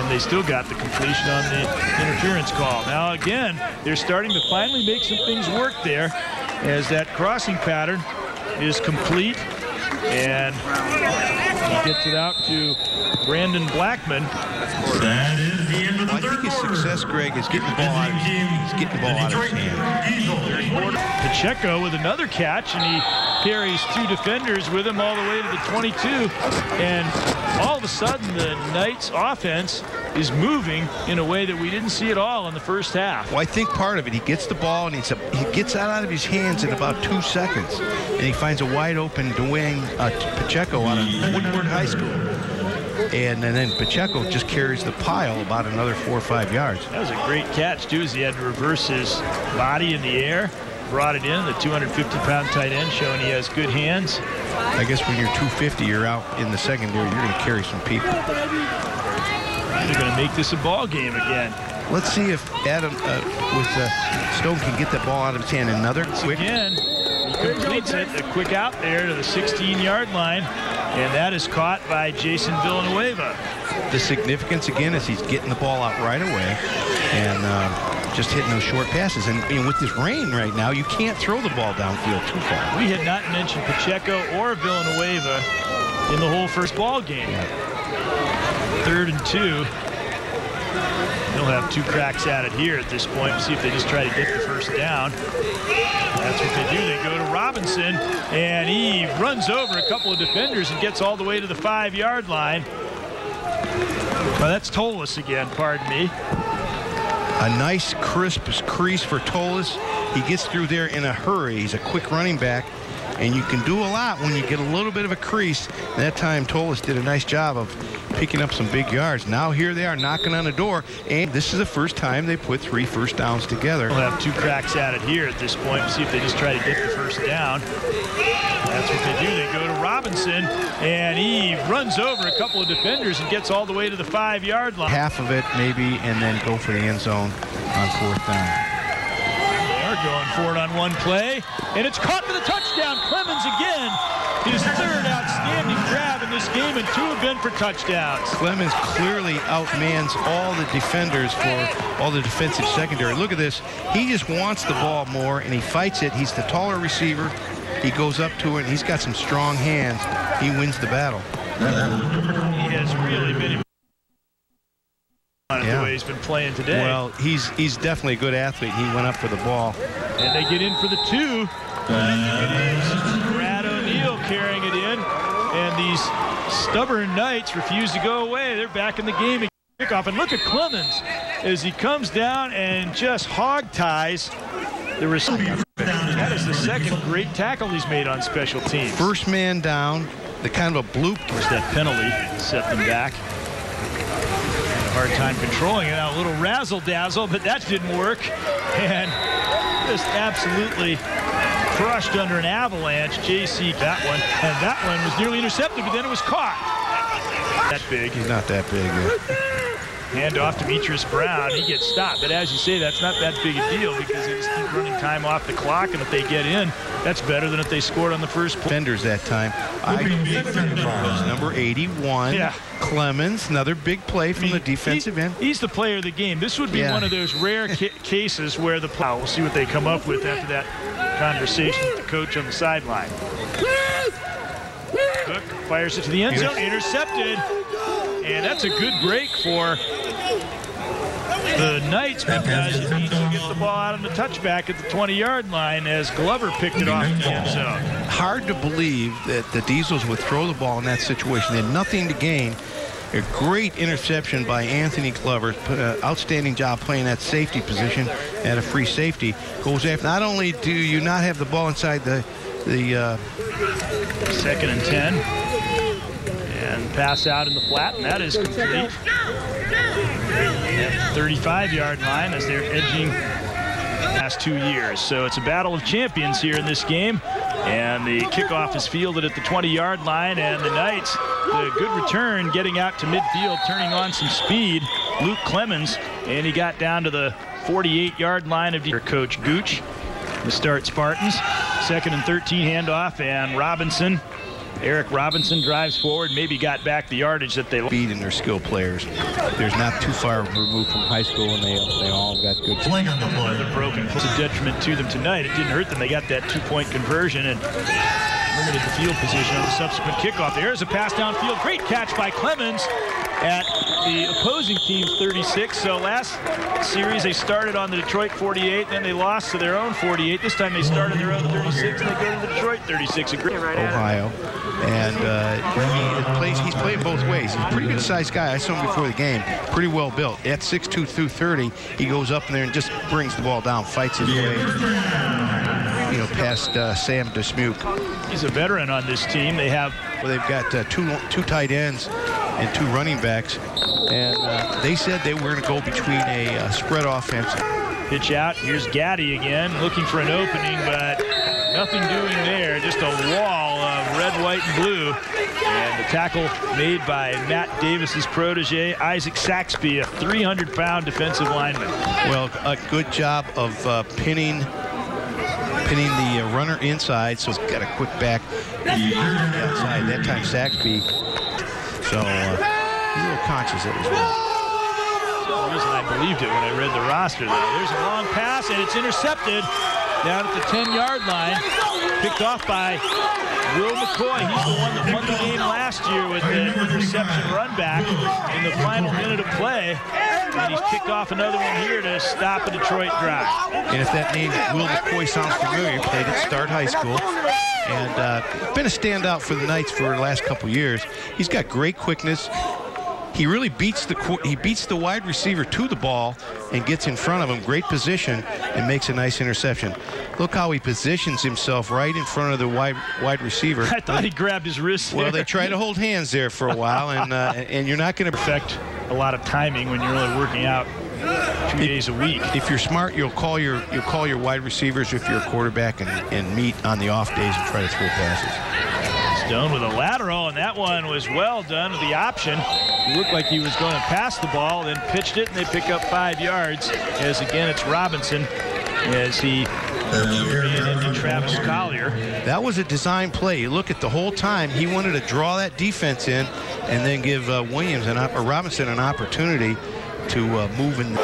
and they still got the completion on the interference call. Now again, they're starting to finally make some things work there as that crossing pattern is complete, and he gets it out to Brandon Blackman. That is the end of the third quarter. I think his success, Greg, is getting the ball out of his hand. Pacheco with another catch, and he carries two defenders with him all the way to the 22. And all of a sudden, the Knights offense is moving in a way that we didn't see at all in the first half. Well, I think part of it, he gets the ball and he gets out of his hands in about 2 seconds, and he finds a wide open Dwayne Pacheco out of Woodward High School. And then Pacheco just carries the pile about another 4 or 5 yards. That was a great catch, too, as he had to reverse his body in the air, brought it in. The 250-pound tight end showing he has good hands. I guess when you're 250, you're out in the secondary, you're going to carry some people. They're going to make this a ball game again. Let's see if Adam Stone can get the ball out of his hand. Another quick. Again, he completes it. A quick out there to the 16-yard line. And that is caught by Jason Villanueva. The significance, again, is he's getting the ball out right away and just hitting those short passes. And with this rain right now, you can't throw the ball downfield too far. We had not mentioned Pacheco or Villanueva in the whole first ball game. Yeah. 3rd and 2. They'll have 2 cracks at it here at this point. We'll see if they just try to get the first down. That's what they do. They go to Robinson, and he runs over a couple of defenders and gets all the way to the 5-yard line. Well, that's Tolis again, pardon me. A nice, crisp crease for Tolis. He gets through there in a hurry. He's a quick running back, and you can do a lot when you get a little bit of a crease. That time, Tolis did a nice job of picking up some big yards. Now here they are knocking on the door, and this is the first time they put 3 first downs together. We'll have 2 cracks at it here at this point. We'll see if they just try to get the first down. That's what they do. They go to Robinson, and he runs over a couple of defenders and gets all the way to the 5-yard line. Half of it maybe, and then go for the end zone on 4th down. They are going for it on one play, and it's caught for the touchdown. Clemens again, his 3rd outstanding grab in this game, and 2 have been for touchdowns. Clemens clearly outmans all the defenders for all the defensive secondary. Look at this. He just wants the ball more, and he fights it. He's the taller receiver. He goes up to it, and he's got some strong hands. He wins the battle. He has really been the way he's been playing today. Well, he's definitely a good athlete. He went up for the ball. And they get in for the 2. It is Brad O'Neill carrying it in, and these stubborn Knights refuse to go away. They're back in the game. Kickoff, and look at Clemens as he comes down and just hog ties the receiver. That is the 2nd great tackle he's made on special teams. First man down, the kind of a bloop. Of course, that penalty set them back. Had a hard time controlling it. Now a little razzle-dazzle, but that didn't work. And just absolutely crushed under an avalanche. JC, that one. And that one was nearly intercepted, but then it was caught. That big. He's not that big. Hand off to Demetrius Brown. He gets stopped. But as you say, that's not that big a deal because they just keep running time off the clock. And if they get in, that's better than if they scored on the first play. Defenders that time. Number 81. Yeah. Clemens, another big play from the defensive end. He's the player of the game. This would be one of those rare cases where we'll see what they come up with after that conversation with the coach on the sideline. Cook fires it to the end zone. Intercepted. And that's a good break for the Knights because it means you get the ball out on the touchback at the 20-yard line as Glover picked it off in the end zone. Hard to believe that the Diesels would throw the ball in that situation. They had nothing to gain. A great interception by Anthony Glover. Outstanding job playing that safety position at a free safety. Goes after. Not only do you not have the ball inside the 2nd and 10. And pass out in the flat, and that is complete. At the 35-yard line as they're edging the last 2 years. So it's a battle of champions here in this game. And the kickoff is fielded at the 20-yard line, and the Knights, the good return, getting out to midfield, turning on some speed. Luke Clemens, and he got down to the 48-yard line of Coach Gooch. The start Spartans. 2nd and 13 handoff, and Robinson Eric Robinson drives forward, maybe got back the yardage that they speed in their skill players. There's not too far removed from high school, and they all got good. Another broken. It's a detriment to them tonight. It didn't hurt them. They got that 2-point conversion and limited the field position on the subsequent kickoff. There's a pass downfield. Great catch by Clemens at the opposing team's 36. So last series they started on the Detroit 48, then they lost to their own 48. This time they started their own 36, and they go to the Detroit 36. Ohio. And he's played both ways. He's a pretty good-sized guy. I saw him before the game. Pretty well built. At 6'2", 230, he goes up in there and just brings the ball down, fights his way, past Sam Dismuke. He's a veteran on this team. They've got two tight ends and 2 running backs, and they said they were going to go between a spread offense. Pitch out. Here's Gaddy again, looking for an opening, but nothing doing there. Just a wall of red, white, and blue. And the tackle made by Matt Davis's protege, Isaac Saxby, a 300-pound defensive lineman. Well, a good job of pinning the runner inside, so he's got a quick back outside. That time Saxby. So he's a little conscious of his role. The reason I believed it when I read the roster, though. There's a long pass, and it's intercepted down at the 10-yard line. Picked off by Will McCoy. He's the one that won the game last year with the interception run back in the final minute of play. And he's kicked off another one here to stop a Detroit drive. And if that name Will McCoy sounds familiar, he played at Start High School. And been a standout for the Knights for the last couple years. He's got great quickness. He really beats the wide receiver to the ball and gets in front of him. Great position and makes a nice interception. Look how he positions himself right in front of the wide receiver. I thought he grabbed his wrist there. Well, they try to hold hands there for a while, and you're not going to affect a lot of timing when you're only working out 2 days a week. If you're smart, you'll call your wide receivers if you're a quarterback and meet on the off days and try to throw passes. Stone with a lateral, and that one was well done with the option. He looked like he was going to pass the ball, then pitched it, and they pick up 5 yards. As again, it's Robinson as he ran into Travis Collier. That was a design play. You look at the whole time, he wanted to draw that defense in and then give Robinson an opportunity to move in.